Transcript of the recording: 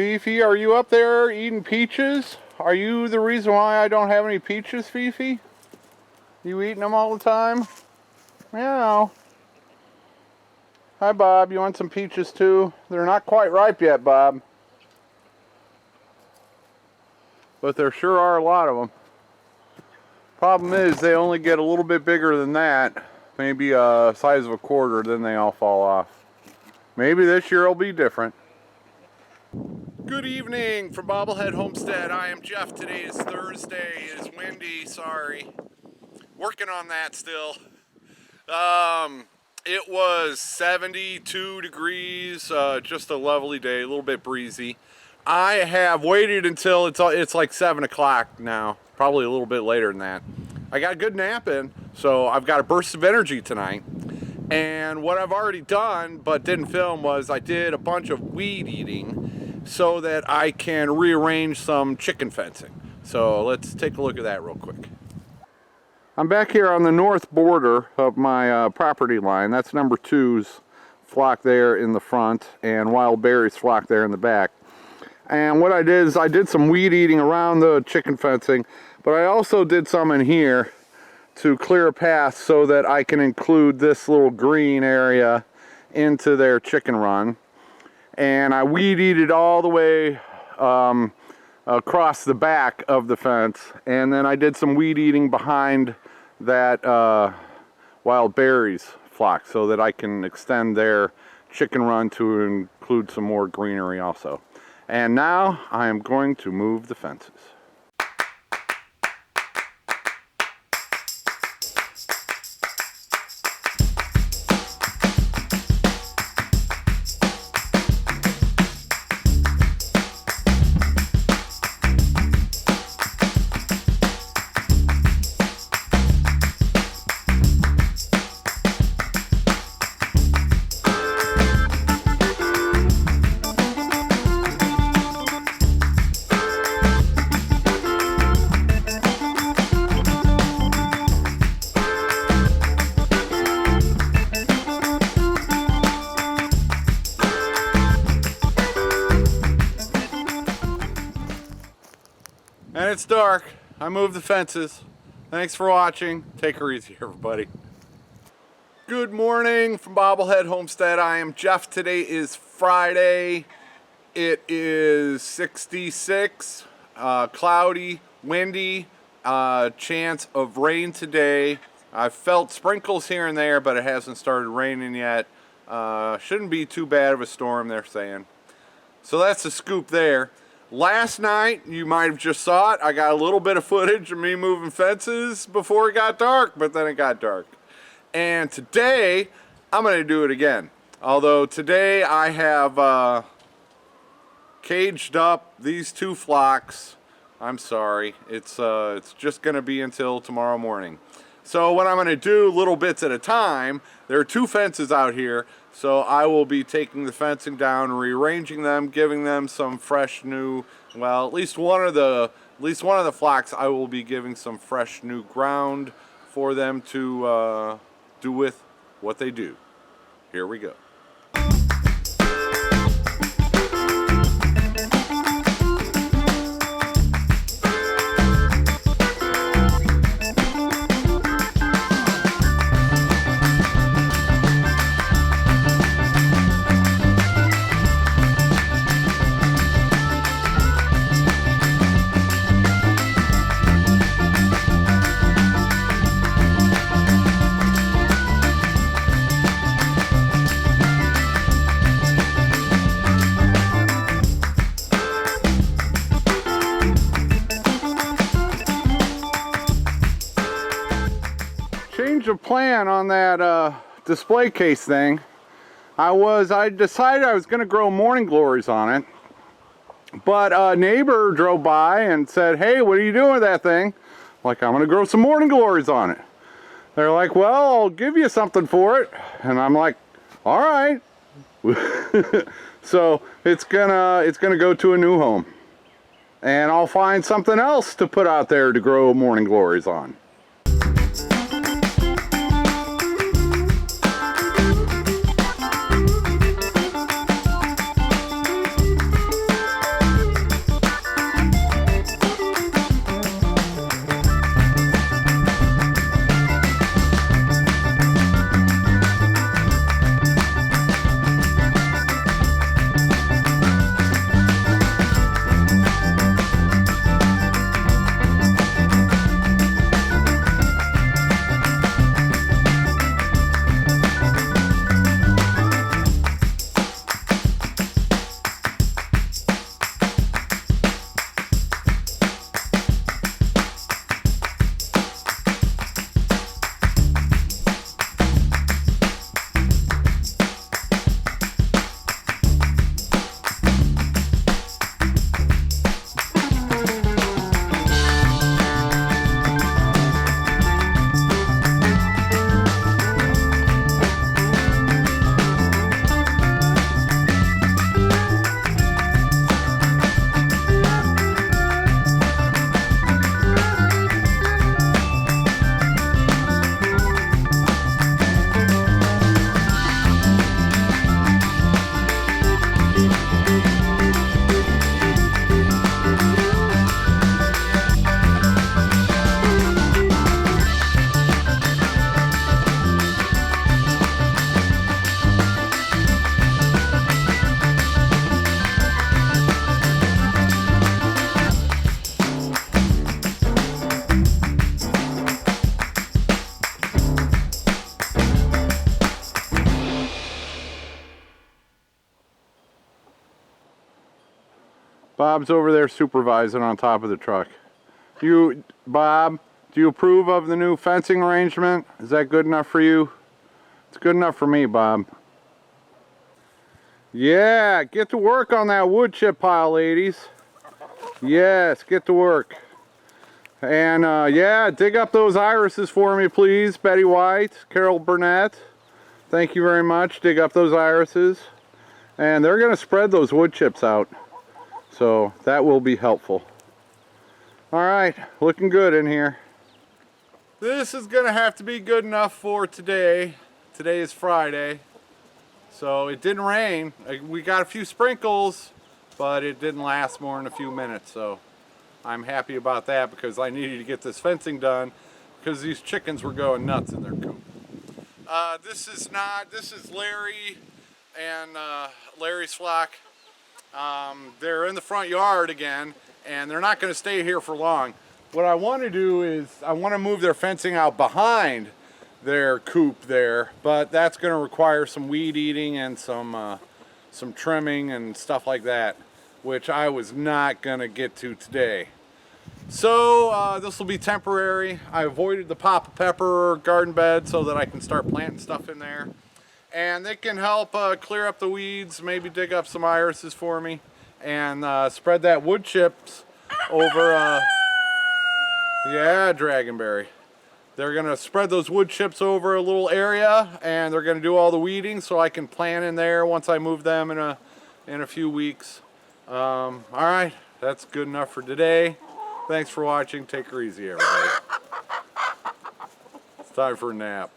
Fifi, are you up there eating peaches? Are you the reason why I don't have any peaches, Fifi? You eating them all the time? Meow. Hi, Bob. You want some peaches too? They're not quite ripe yet, Bob. But there sure are a lot of them. Problem is, they only get a little bit bigger than that. Maybe a size of a quarter, then they all fall off. Maybe this year will be different. Good evening from Bobblehead Homestead. I am Jeff. Today is Thursday. It is windy, sorry. Working on that still. It was 72 degrees, just a lovely day, a little bit breezy. I have waited until it's like 7 o'clock now, probably a little bit later than that. I got a good nap in, so I've got a burst of energy tonight. And what I've already done, but didn't film, was I did a bunch of weed eating so that I can rearrange some chicken fencing. So let's take a look at that real quick. I'm back here on the north border of my property line. That's number 2's flock there in the front and Wild Berry's flock there in the back. And what I did is I did some weed eating around the chicken fencing, but I also did some in here to clear a path so that I can include this little green area into their chicken run. And I weed eated all the way across the back of the fence, and then I did some weed eating behind that Wild Berries flock so that I can extend their chicken run to include some more greenery also. And now I am going to move the fences. And it's dark. I moved the fences. Thanks for watching. Take her easy, everybody. Good morning from Bobblehead Homestead. I am Jeff. Today is Friday. It is 66, cloudy, windy, chance of rain today. I've felt sprinkles here and there, but it hasn't started raining yet. Shouldn't be too bad of a storm, they're saying. So that's the scoop there. Last night, you might have just saw it, I got a little bit of footage of me moving fences before it got dark, but then it got dark. And today, I'm going to do it again. Although today I have caged up these 2 flocks. I'm sorry, it's just going to be until tomorrow morning. So what I'm going to do, little bits at a time, there are 2 fences out here. So I will be taking the fencing down, rearranging them, giving them some fresh new, well, at least one of the flocks I will be giving some fresh new ground for them to do with what they do. Here we go. Change of plan on that display case thing. I decided I was going to grow morning glories on it, but a neighbor drove by and said, "Hey, what are you doing with that thing?" Like, "I'm going to grow some morning glories on it." They're like, "Well, I'll give you something for it," and I'm like, "All right." So it's gonna go to a new home, and I'll find something else to put out there to grow morning glories on. Bob's over there supervising on top of the truck. Bob, do you approve of the new fencing arrangement? Is that good enough for you? It's good enough for me, Bob. Yeah, get to work on that wood chip pile, ladies. Yes, get to work. And yeah, dig up those irises for me, please. Betty White, Carol Burnett. Thank you very much. Dig up those irises. And they're going to spread those wood chips out. So that will be helpful. Alright, looking good in here. This is going to have to be good enough for today. Today is Friday. So it didn't rain. We got a few sprinkles, but it didn't last more than a few minutes. So I'm happy about that because I needed to get this fencing done because these chickens were going nuts in their coop. This is Larry and Larry's flock. They're in the front yard again, and they're not going to stay here for long. What I want to do is I want to move their fencing out behind their coop there, but that's going to require some weed eating and some trimming and stuff like that, which I was not going to get to today. So this will be temporary. I avoided the Papa Pepper garden bed so that I can start planting stuff in there. And they can help clear up the weeds, maybe dig up some irises for me, and spread that wood chips over, yeah, Dragonberry. They're gonna spread those wood chips over a little area, and they're gonna do all the weeding so I can plant in there once I move them in a few weeks. All right, that's good enough for today. Thanks for watching. Take her easy, everybody. It's time for a nap.